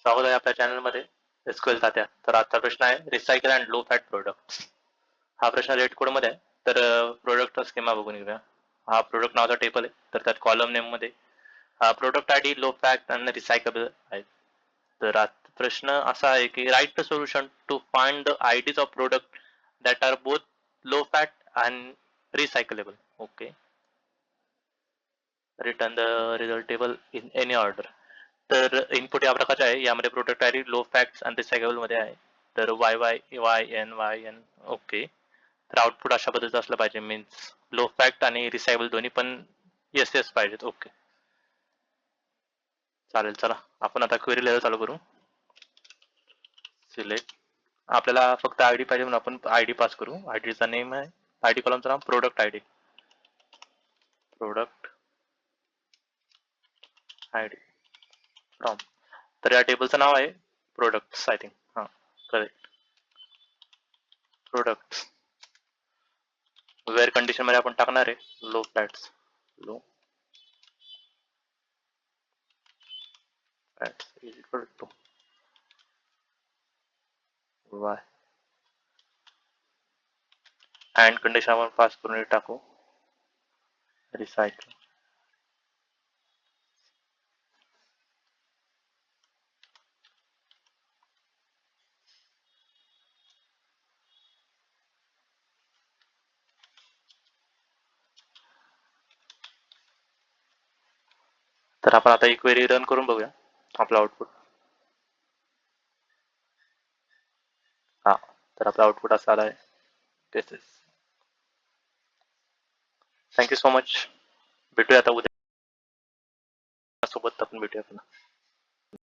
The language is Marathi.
स्वागत आहे आपल्या चॅनलमध्ये एसक्यूएल तात्या. तर आजचा प्रश्न आहे recycle and low fat products. हा प्रश्न रेट कोडमध्ये आहे. तर प्रोडक्ट स्कीमा बघून घेऊया. हा प्रोडक्ट नावाचा टेबल आहे. तर त्यात कॉलम नेम मध्ये प्रोडक्ट आयडी, लो फॅट आणि रिसायकल आहे. तर आजचा प्रश्न असा आहे की write the solution to find the IDs of product that are both low fat and recyclable. Okay. Return the result table in any order. तर इनपुट या प्रकारचे आहे. यामध्ये प्रोडक्ट आयडी लो फॅक्ट्स आणि रिसायकल मध्ये आहे. तर Y Y Y N okay. तर आउटपुट अशा पद्धतीचं असलं पाहिजे. मीन्स लो फॅक्ट आणि रिसायकल दोन्ही पण येस येस पाहिजेत. ओके, चालेल. चला आपण आता क्वेरी लेवल चालू करू. सिलेक्ट. आपल्याला फक्त आयडी पाहिजे म्हणून आपण आयडी पास करू. आयडीचा नेम आहे, आयडी कॉलमचं नाव product ID, product ID from. तर या टेबलचं नाव आहे प्रोडक्ट्स आय थिंक. हां, करेक्ट. प्रोडक्ट्स वेअर कंडिशन मध्ये आपण टाकणार आहे low fats, low fats is equal to Y and condition आपण पास करून टाकू रिसायकल. तर आपण आता ही क्वेरी रन करून बघूया आपलं आउटपुट. हा, तर आपला आउटपुट असा आला आहे. Thank you so much. भेटूया आता उद्या सोबत, आपण भेटूया पुन्हा.